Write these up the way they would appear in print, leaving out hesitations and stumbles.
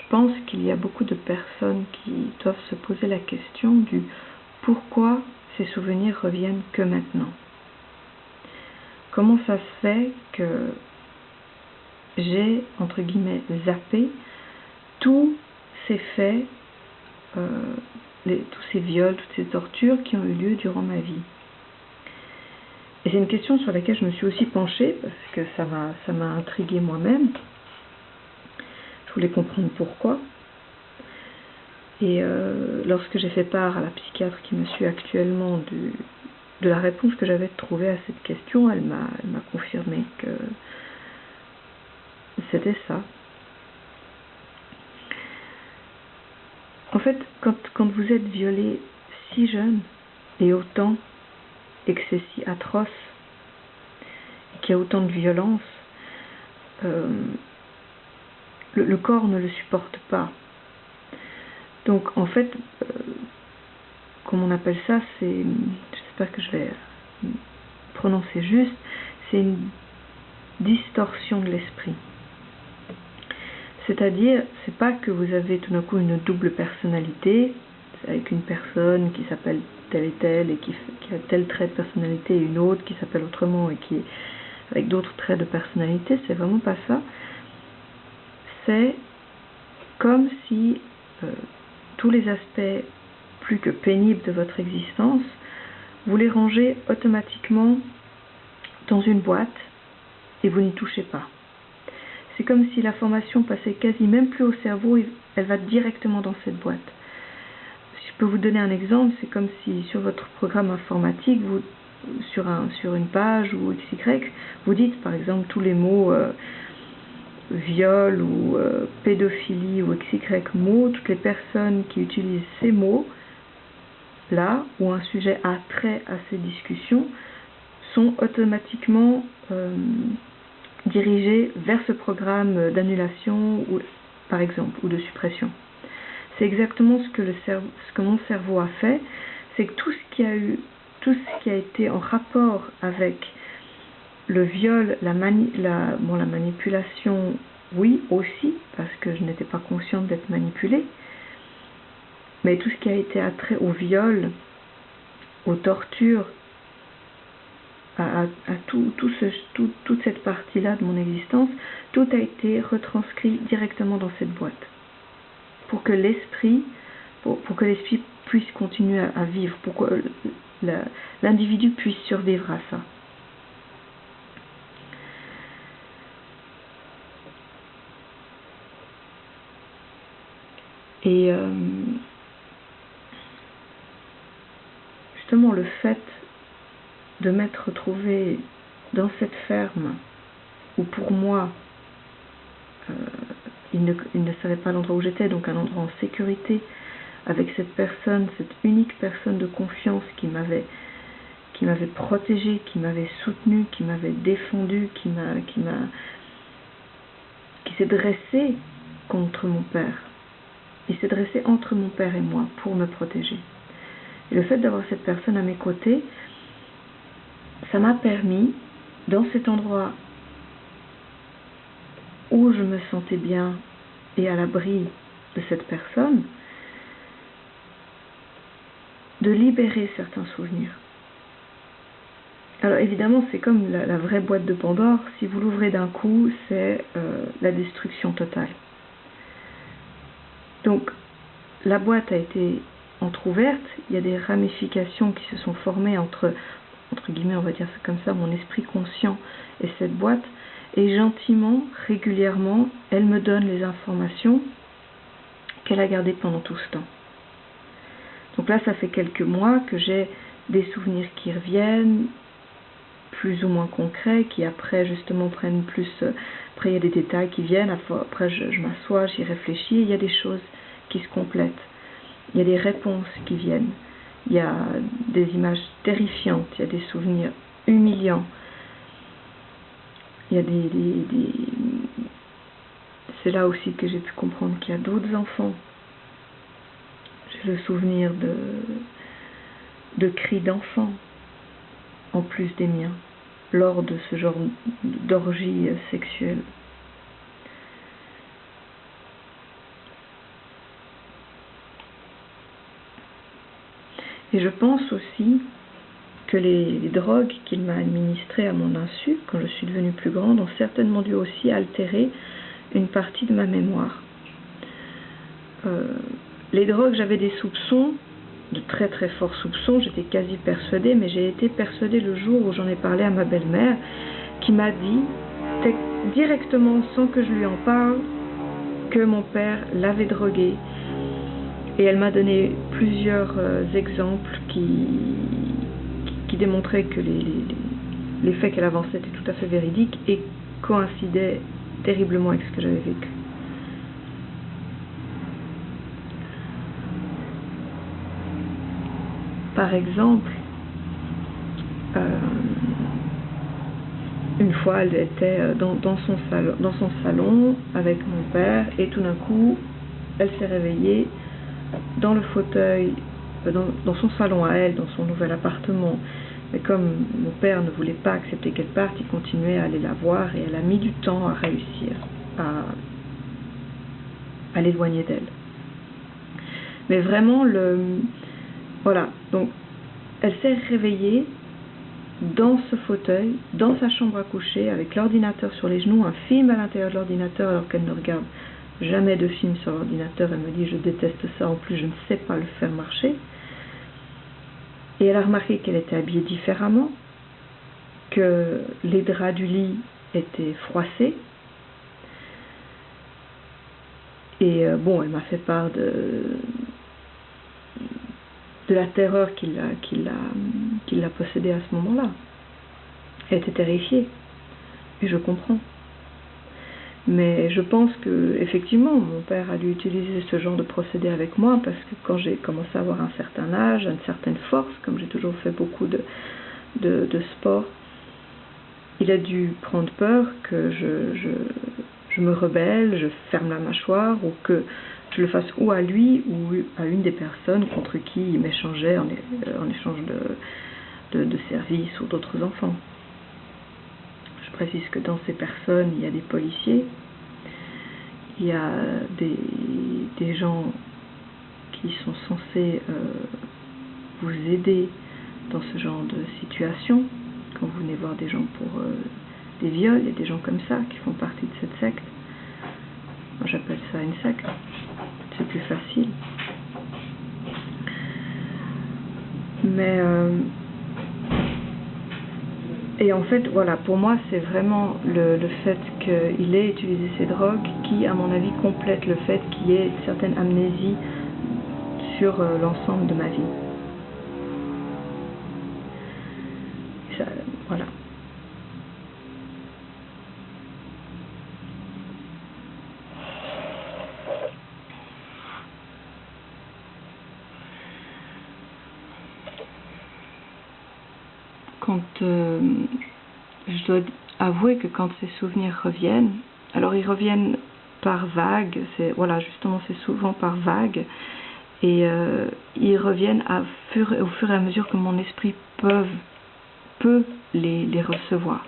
pense qu'il y a beaucoup de personnes qui doivent se poser la question du pourquoi ces souvenirs reviennent que maintenant. Comment ça se fait que j'ai, entre guillemets, zappé tous ces faits, tous ces viols, toutes ces tortures qui ont eu lieu durant ma vie. Et c'est une question sur laquelle je me suis aussi penchée, parce que ça m'a intriguée moi-même. Je voulais comprendre pourquoi. Et lorsque j'ai fait part à la psychiatre qui me suit actuellement de la réponse que j'avais trouvée à cette question, elle m'a confirmé que c'était ça. En fait, quand vous êtes violé si jeune et autant, et que c'est si atroce, et qu'il y a autant de violence, le corps ne le supporte pas. Donc en fait, comme on appelle ça, j'espère que je vais prononcer juste, c'est une distorsion de l'esprit. C'est-à-dire, c'est pas que vous avez tout d'un coup une double personnalité, avec une personne qui s'appelle telle et telle, et qui a tel trait de personnalité, et une autre qui s'appelle autrement, et qui est avec d'autres traits de personnalité, c'est vraiment pas ça. C'est comme si tous les aspects plus que pénibles de votre existence, vous les rangez automatiquement dans une boîte et vous n'y touchez pas. C'est comme si l'information passait quasi même plus au cerveau, elle va directement dans cette boîte. Si je peux vous donner un exemple, c'est comme si sur votre programme informatique, sur une page ou XY, vous dites par exemple tous les mots viol ou pédophilie ou XY mots, toutes les personnes qui utilisent ces mots là, où un sujet a trait à ces discussions, sont automatiquement dirigés vers ce programme d'annulation, par exemple, ou de suppression. C'est exactement ce que mon cerveau a fait, c'est que tout ce qui a été en rapport avec le viol, la manipulation, oui aussi, parce que je n'étais pas consciente d'être manipulée, mais tout ce qui a été attrait au viol, aux tortures, à toute cette partie-là de mon existence, tout a été retranscrit directement dans cette boîte. Pour que l'esprit puisse continuer à vivre, pour que l'individu puisse survivre à ça. Et justement, le fait de m'être retrouvée dans cette ferme où pour moi il ne savait pas l'endroit où j'étais, donc un endroit en sécurité, avec cette personne, cette unique personne de confiance qui m'avait protégée, qui m'avait soutenue, qui m'avait défendue, qui s'est dressée contre mon père. Il s'est dressé entre mon père et moi pour me protéger. Et le fait d'avoir cette personne à mes côtés, ça m'a permis, dans cet endroit où je me sentais bien et à l'abri de cette personne, de libérer certains souvenirs. Alors évidemment, c'est comme la vraie boîte de Pandore, si vous l'ouvrez d'un coup, c'est la destruction totale. Donc, la boîte a été entrouverte, il y a des ramifications qui se sont formées entre guillemets, on va dire ça comme ça, mon esprit conscient et cette boîte, et gentiment, régulièrement, elle me donne les informations qu'elle a gardées pendant tout ce temps. Donc là, ça fait quelques mois que j'ai des souvenirs qui reviennent, plus ou moins concrets, qui après justement prennent plus... Après, il y a des détails qui viennent, après je m'assois, j'y réfléchis, il y a des choses qui se complètent. Il y a des réponses qui viennent. Il y a des images terrifiantes, il y a des souvenirs humiliants. Il y a C'est là aussi que j'ai pu comprendre qu'il y a d'autres enfants. J'ai le souvenir de cris d'enfants, en plus des miens, lors de ce genre d'orgie sexuelle. Et je pense aussi que les drogues qu'il m'a administrées à mon insu, quand je suis devenue plus grande, ont certainement dû aussi altérer une partie de ma mémoire. Les drogues, j'avais des soupçons, de très très forts soupçons, j'étais quasi persuadée, mais j'ai été persuadée le jour où j'en ai parlé à ma belle-mère, qui m'a dit, directement, sans que je lui en parle, que mon père l'avait drogué. Et elle m'a donné plusieurs exemples qui démontraient que les faits qu'elle avançait étaient tout à fait véridiques et coïncidaient terriblement avec ce que j'avais vécu. Par exemple, une fois elle était dans son salon avec mon père et tout d'un coup elle s'est réveillée dans le fauteuil, dans son salon à elle, dans son nouvel appartement. Mais comme mon père ne voulait pas accepter qu'elle parte, il continuait à aller la voir et elle a mis du temps à réussir à l'éloigner d'elle. Mais vraiment, voilà, donc elle s'est réveillée dans ce fauteuil, dans sa chambre à coucher, avec l'ordinateur sur les genoux, un film à l'intérieur de l'ordinateur alors qu'elle ne regarde jamais de film sur l'ordinateur. Elle me dit je déteste ça, en plus je ne sais pas le faire marcher. Et elle a remarqué qu'elle était habillée différemment, que les draps du lit étaient froissés. Et bon, elle m'a fait part de la terreur qui l'a possédée à ce moment-là. Elle était terrifiée. Et je comprends. Mais je pense que effectivement, mon père a dû utiliser ce genre de procédé avec moi parce que quand j'ai commencé à avoir un certain âge, une certaine force, comme j'ai toujours fait beaucoup de sport, il a dû prendre peur que je me rebelle, je ferme la mâchoire ou que je le fasse ou à lui ou à une des personnes contre qui il m'échangeait en échange de services ou d'autres enfants. Je précise que dans ces personnes, il y a des policiers, il y a des gens qui sont censés vous aider dans ce genre de situation. Quand vous venez voir des gens pour des viols, il y a des gens comme ça qui font partie de cette secte. Moi j'appelle ça une secte, c'est plus facile. Mais et en fait, voilà, pour moi, c'est vraiment le fait qu'il ait utilisé ces drogues qui, à mon avis, complète le fait qu'il y ait une certaine amnésie sur l'ensemble de ma vie. Ça, voilà. Quand je dois avouer que quand ces souvenirs reviennent, alors ils reviennent par vagues, voilà, justement c'est souvent par vagues, et ils reviennent au fur et à mesure que mon esprit peut les recevoir.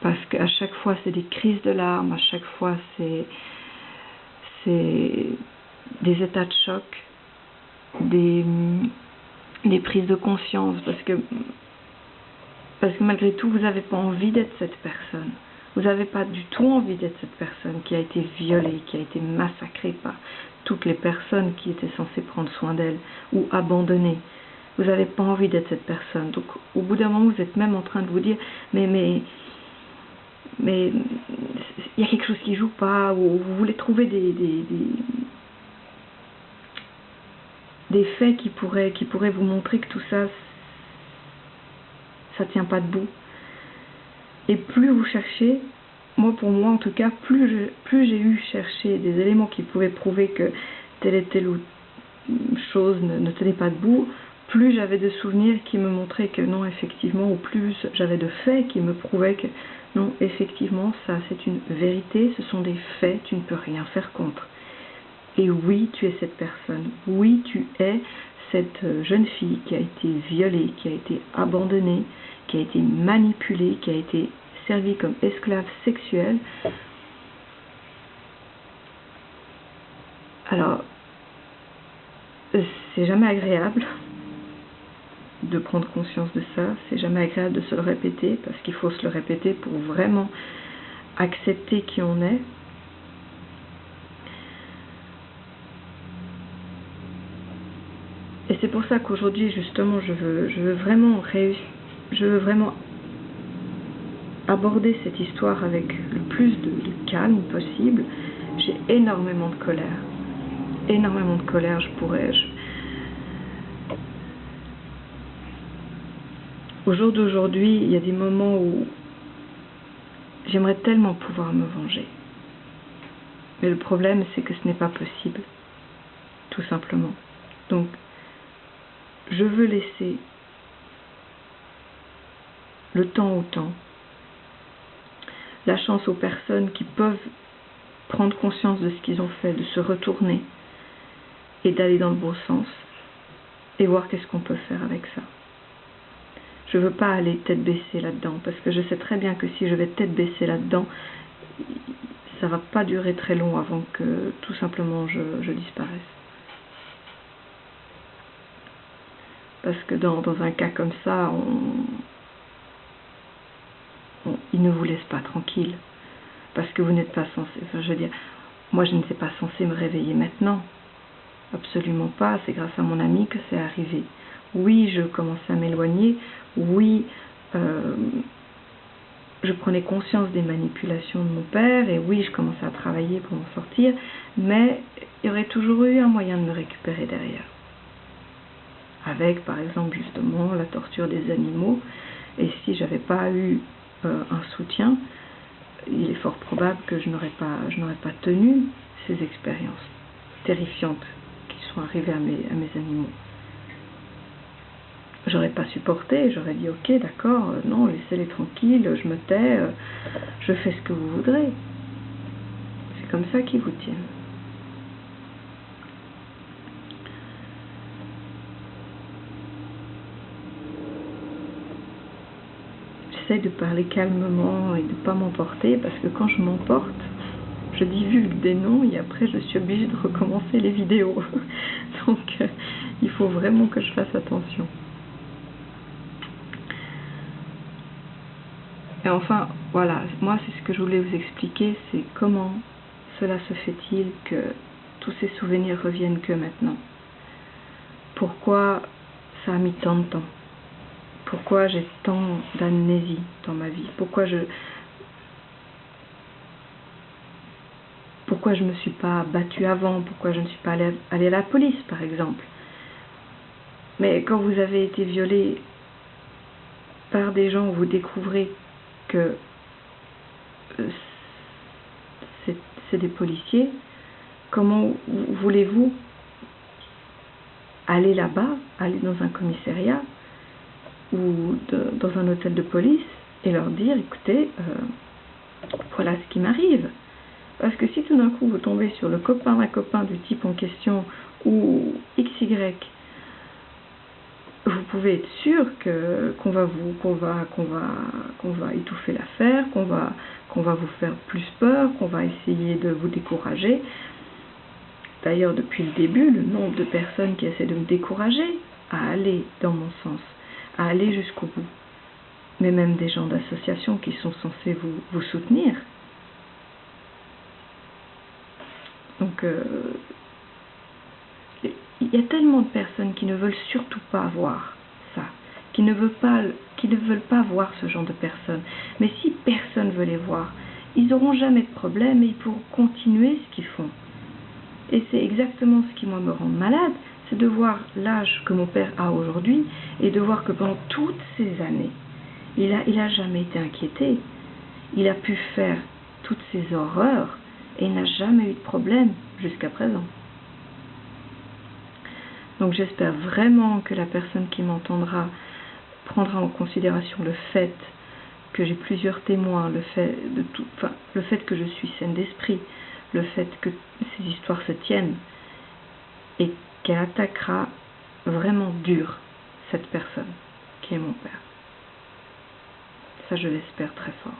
Parce qu'à chaque fois c'est des crises de larmes, à chaque fois c'est des états de choc, des prises de conscience, parce que malgré tout, vous n'avez pas envie d'être cette personne. Vous n'avez pas du tout envie d'être cette personne qui a été violée, qui a été massacrée par toutes les personnes qui étaient censées prendre soin d'elle ou abandonnée. Vous n'avez pas envie d'être cette personne. Donc, au bout d'un moment, vous êtes même en train de vous dire mais il y a quelque chose qui ne joue pas, ou vous voulez trouver des faits qui pourraient vous montrer que tout ça tient pas debout. Et plus vous cherchez, pour moi en tout cas, plus j'ai eu cherché des éléments qui pouvaient prouver que telle et telle chose ne tenait pas debout, plus j'avais de souvenirs qui me montraient que non, effectivement, ou plus j'avais de faits qui me prouvaient que non, effectivement, ça c'est une vérité, ce sont des faits, tu ne peux rien faire contre. Et oui, tu es cette personne, oui, tu es cette jeune fille qui a été violée, qui a été abandonnée, qui a été manipulée, qui a été servie comme esclave sexuelle. Alors, c'est jamais agréable, de prendre conscience de ça. C'est jamais agréable de se le répéter, parce qu'il faut se le répéter pour vraiment accepter qui on est. Et c'est pour ça qu'aujourd'hui, justement, je veux vraiment aborder cette histoire avec le plus de calme possible. J'ai énormément de colère. Énormément de colère, Au jour d'aujourd'hui, il y a des moments où j'aimerais tellement pouvoir me venger. Mais le problème, c'est que ce n'est pas possible. Tout simplement. Donc, je veux laisser le temps au temps, la chance aux personnes qui peuvent prendre conscience de ce qu'ils ont fait, de se retourner et d'aller dans le bon sens et voir qu'est-ce qu'on peut faire avec ça. Je ne veux pas aller tête baissée là-dedans, parce que je sais très bien que si je vais tête baissée là-dedans, ça ne va pas durer très long avant que tout simplement je disparaisse. Parce que dans un cas comme ça, il ne vous laisse pas tranquille. Parce que vous n'êtes pas censé... Enfin, je veux dire, moi je n'étais pas censée me réveiller maintenant. Absolument pas. C'est grâce à mon ami que c'est arrivé. Oui, je commençais à m'éloigner. Oui, je prenais conscience des manipulations de mon père. Et oui, je commençais à travailler pour m'en sortir. Mais il y aurait toujours eu un moyen de me récupérer derrière. Avec, par exemple, justement, la torture des animaux. Et si j'avais pas eu un soutien, il est fort probable que je n'aurais pas tenu ces expériences terrifiantes qui sont arrivées à mes animaux. J'aurais pas supporté, j'aurais dit ok, d'accord, non, laissez-les tranquilles, je me tais, je fais ce que vous voudrez. C'est comme ça qu'ils vous tiennent. J'essaie de parler calmement et de ne pas m'emporter, parce que quand je m'emporte, je divulgue des noms et après je suis obligée de recommencer les vidéos. Donc il faut vraiment que je fasse attention. Et enfin, voilà, moi c'est ce que je voulais vous expliquer, c'est comment cela se fait-il que tous ces souvenirs reviennent que maintenant. Pourquoi ça a mis tant de temps? Pourquoi j'ai tant d'amnésie dans ma vie? Pourquoi je me suis pas battue avant? Pourquoi je ne suis pas allée à la police, par exemple? Mais quand vous avez été violé par des gens où vous découvrez que c'est des policiers, comment voulez-vous aller là-bas, aller dans un commissariat ou dans un hôtel de police et leur dire, écoutez, voilà ce qui m'arrive. Parce que si tout d'un coup vous tombez sur le copain d'un copain du type en question ou XY, vous pouvez être sûr qu'on va étouffer l'affaire, qu'on va vous faire plus peur, qu'on va essayer de vous décourager. D'ailleurs, depuis le début, le nombre de personnes qui essaient de me décourager à aller dans mon sens, à aller jusqu'au bout, mais même des gens d'associations qui sont censés vous soutenir. Donc, il y a tellement de personnes qui ne veulent surtout pas voir ça, qui ne veulent pas voir ce genre de personnes. Mais si personne ne veut les voir, ils n'auront jamais de problème et ils pourront continuer ce qu'ils font. Et c'est exactement ce qui, moi, me rend malade, c'est de voir l'âge que mon père a aujourd'hui et de voir que pendant toutes ces années, il a jamais été inquiété. Il a pu faire toutes ces horreurs et il n'a jamais eu de problème jusqu'à présent. Donc j'espère vraiment que la personne qui m'entendra prendra en considération le fait que j'ai plusieurs témoins, le fait que je suis saine d'esprit, le fait que ces histoires se tiennent et qu'elle attaquera vraiment dur cette personne qui est mon père. Ça, je l'espère très fort.